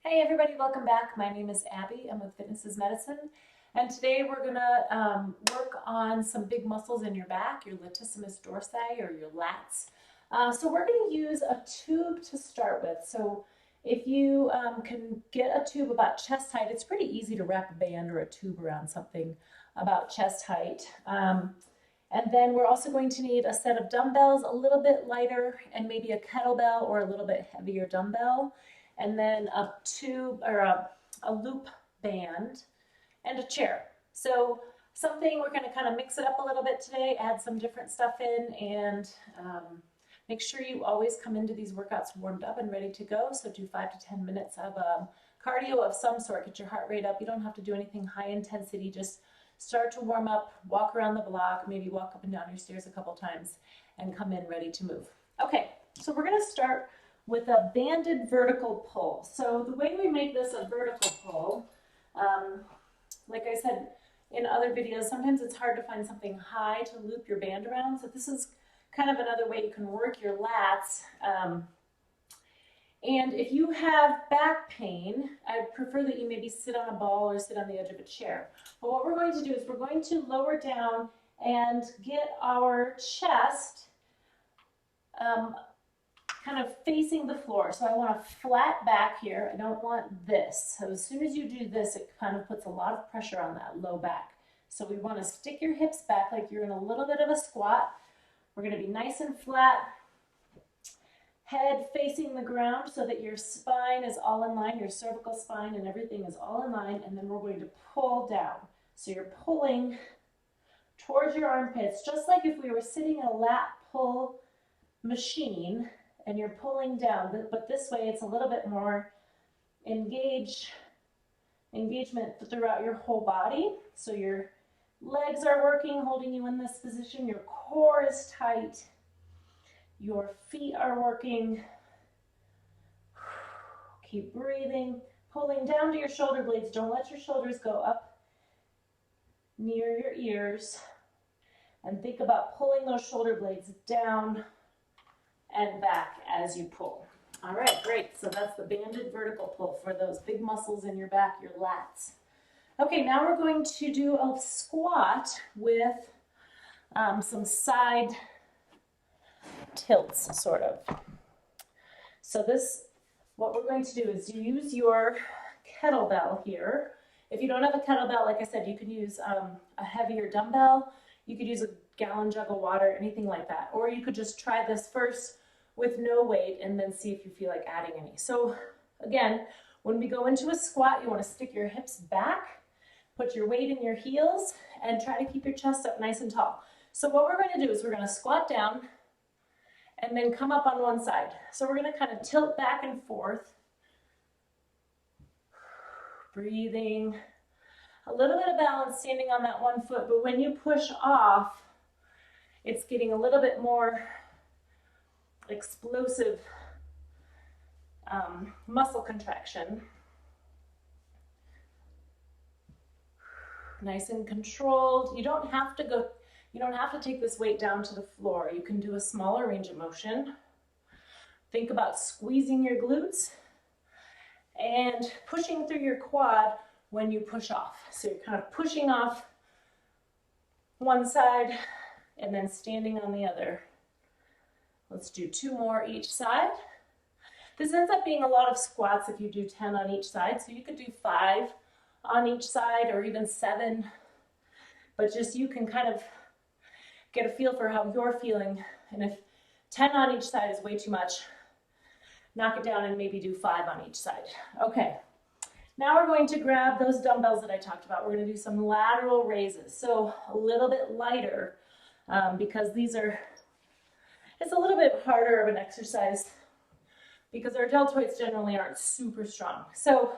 Hey everybody, welcome back. My name is Abby. I'm with Fitness is Medicine. And today we're gonna work on some big muscles in your back, your latissimus dorsi or your lats. So we're gonna use a tube to start with. So if you can get a tube about chest height, it's pretty easy to wrap a band or a tube around something about chest height. And then we're also going to need a set of dumbbells, a little bit lighter, and maybe a kettlebell or a little bit heavier dumbbell, and then a tube or a loop band and a chair. So something we're going to kind of mix it up a little bit today, add some different stuff in, and make sure you always come into these workouts warmed up and ready to go. So do 5 to 10 minutes of cardio of some sort, get your heart rate up. You don't have to do anything high intensity, just start to warm up, walk around the block, maybe walk up and down your stairs a couple times and come in ready to move. Okay, so we're going to start with a banded vertical pull. So the way we make this a vertical pull, like I said in other videos, sometimes it's hard to find something high to loop your band around. So this is kind of another way you can work your lats. And if you have back pain, I prefer that you maybe sit on a ball or sit on the edge of a chair. But what we're going to do is we're going to lower down and get our chest kind of facing the floor. So I want a flat back here. I don't want this. So as soon as you do this, it kind of puts a lot of pressure on that low back. So we want to stick your hips back like you're in a little bit of a squat. We're going to be nice and flat, head facing the ground so that your spine is all in line, your cervical spine and everything is all in line, and then we're going to pull down. So you're pulling towards your armpits, just like if we were sitting in a lat pull machine, and you're pulling down, but this way it's a little bit more engagement throughout your whole body. So your legs are working, holding you in this position, your core is tight, your feet are working. Keep breathing, pulling down to your shoulder blades. Don't let your shoulders go up near your ears, and think about pulling those shoulder blades down and back as you pull. All right, great. So that's the banded vertical pull for those big muscles in your back, your lats. Okay, now we're going to do a squat with some side tilts, sort of. So what we're going to do is use your kettlebell here. If you don't have a kettlebell, like I said, you can use a heavier dumbbell. You could use a gallon jug of water, anything like that. Or you could just try this first with no weight and then see if you feel like adding any. So again, when we go into a squat, you want to stick your hips back, put your weight in your heels, and try to keep your chest up nice and tall. So what we're going to do is we're going to squat down and then come up on one side. So we're going to kind of tilt back and forth, breathing, a little bit of balance standing on that one foot, but when you push off, it's getting a little bit more explosive muscle contraction. Nice and controlled. You don't have to take this weight down to the floor. You can do a smaller range of motion. Think about squeezing your glutes and pushing through your quad when you push off. So you're kind of pushing off one side and then standing on the other. Let's do 2 more each side. This ends up being a lot of squats if you do 10 on each side. So you could do 5 on each side or even 7, but just you can kind of get a feel for how you're feeling. And if 10 on each side is way too much, knock it down and maybe do 5 on each side. Okay, now we're going to grab those dumbbells that I talked about. We're going to do some lateral raises. So a little bit lighter because it's a little bit harder of an exercise because our deltoids generally aren't super strong. So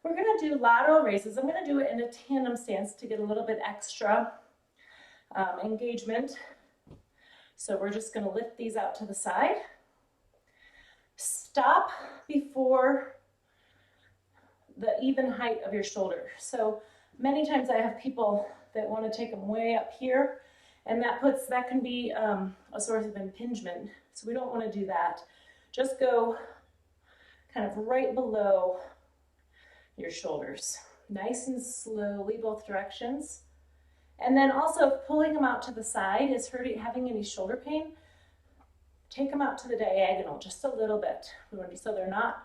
we're going to do lateral raises. I'm going to do it in a tandem stance to get a little bit extra engagement. So we're just going to lift these out to the side. Stop before the even height of your shoulder. So many times I have people that want to take them way up here, and that can be a source of impingement. So we don't want to do that. Just go kind of right below your shoulders. Nice and slowly, both directions. And then also, if pulling them out to the side is having any shoulder pain, take them out to the diagonal just a little bit. So they're not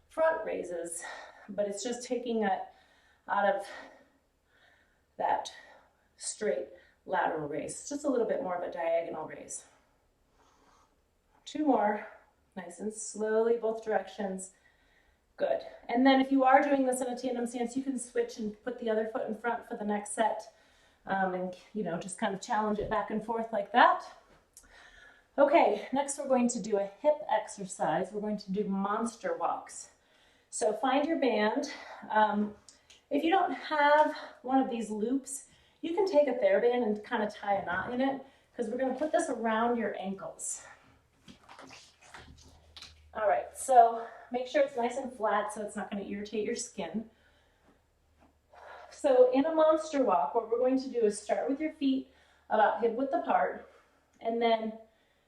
front raises, but it's just taking it out of that straight lateral raise. Just a little bit more of a diagonal raise. 2 more, nice and slowly, both directions. Good. And then if you are doing this in a tandem stance, you can switch and put the other foot in front for the next set, and just kind of challenge it back and forth like that. Okay, next we're going to do a hip exercise. We're going to do monster walks. So find your band. If you don't have one of these loops, you can take a TheraBand and kind of tie a knot in it, because we're going to put this around your ankles. All right, so make sure it's nice and flat so it's not going to irritate your skin. So in a monster walk, what we're going to do is start with your feet about hip width apart, and then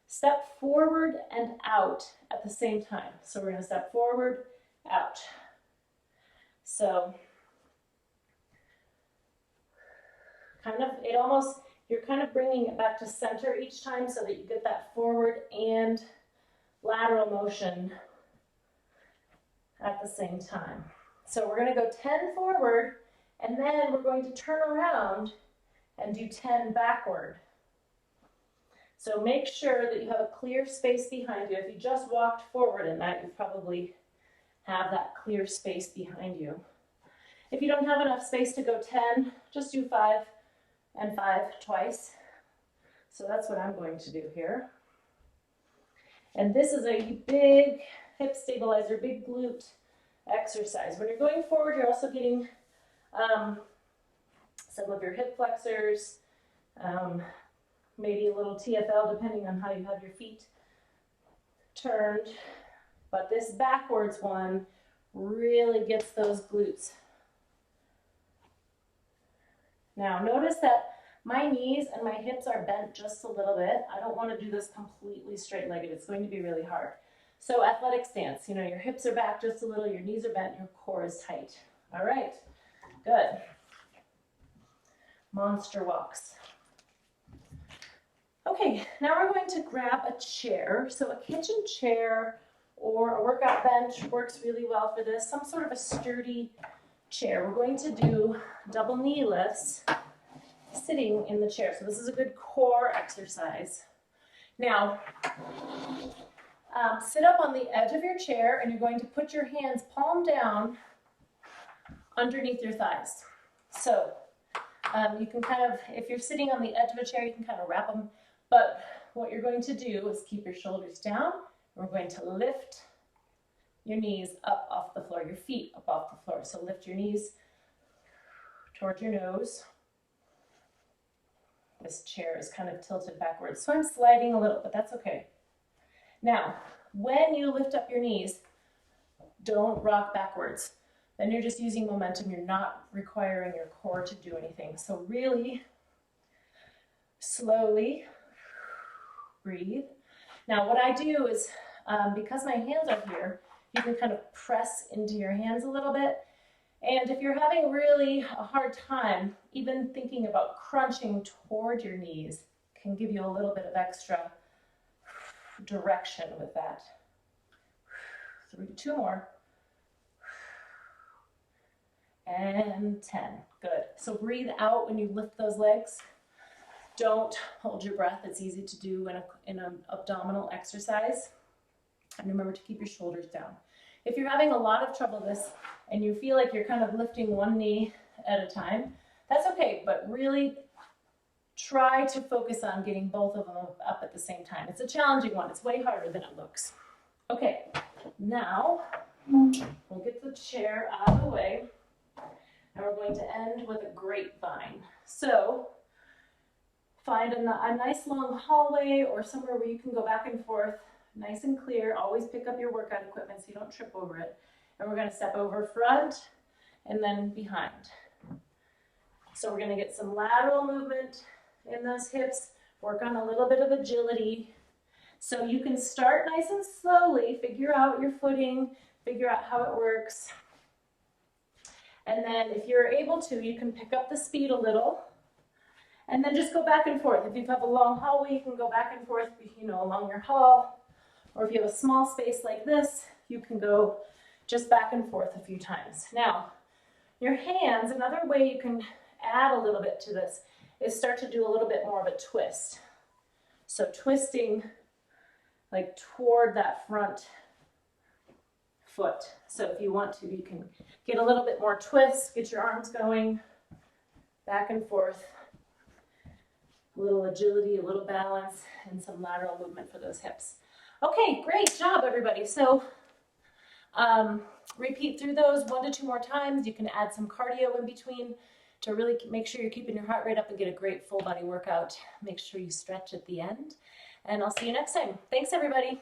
step forward and out at the same time. So we're going to step forward, out. So you're kind of bringing it back to center each time so that you get that forward and lateral motion at the same time. So we're going to go 10 forward, and then we're going to turn around and do 10 backward. So make sure that you have a clear space behind you. If you just walked forward in that, you probably have that clear space behind you. If you don't have enough space to go 10, just do 5 and 5 twice. So that's what I'm going to do here. And this is a big hip stabilizer, big glute exercise. When you're going forward, you're also getting some of your hip flexors, maybe a little TFL depending on how you have your feet turned. But this backwards one really gets those glutes. Now notice that my knees and my hips are bent just a little bit. I don't want to do this completely straight-legged. It's going to be really hard. So athletic stance, your hips are back just a little, your knees are bent, your core is tight. All right, good. Monster walks. Okay, now we're going to grab a chair. So a kitchen chair or a workout bench works really well for this. Some sort of a sturdy chair. We're going to do double knee lifts sitting in the chair. So this is a good core exercise. Now, sit up on the edge of your chair, and you're going to put your hands palm down underneath your thighs. So you can kind of, if you're sitting on the edge of a chair, you can kind of wrap them. But what you're going to do is keep your shoulders down. We're going to lift your knees up off the floor, your feet up off the floor. So lift your knees towards your nose. This chair is kind of tilted backwards, so I'm sliding a little, but that's okay. Now, when you lift up your knees, don't rock backwards. Then you're just using momentum. You're not requiring your core to do anything. So really slowly breathe. Now, what I do is, because my hands are here, you can kind of press into your hands a little bit. And if you're having really a hard time, even thinking about crunching toward your knees can give you a little bit of extra direction with that. 2 more. And 10. Good. So breathe out when you lift those legs. Don't hold your breath. It's easy to do in an abdominal exercise. And remember to keep your shoulders down. If you're having a lot of trouble with this and you feel like you're kind of lifting one knee at a time, that's okay, but really try to focus on getting both of them up at the same time. It's a challenging one. It's way harder than it looks. Okay, now we'll get the chair out of the way, and we're going to end with a grapevine. So find a nice long hallway or somewhere where you can go back and forth, nice and clear. Always pick up your workout equipment so you don't trip over it. And we're going to step over front and then behind. So we're going to get some lateral movement in those hips, work on a little bit of agility. So you can start nice and slowly, figure out your footing, figure out how it works. And then if you're able to, you can pick up the speed a little and then just go back and forth. If you have a long hallway, you can go back and forth, along your hall. Or if you have a small space like this, you can go just back and forth a few times. Now, your hands, another way you can add a little bit to this is start to do a little bit more of a twist. So twisting like toward that front foot. So if you want to, you can get a little bit more twist, get your arms going, back and forth. A little agility, a little balance, and some lateral movement for those hips. Okay, great job, everybody. So repeat through those 1 to 2 more times. You can add some cardio in between to really make sure you're keeping your heart rate up and get a great full body workout. Make sure you stretch at the end. And I'll see you next time. Thanks, everybody.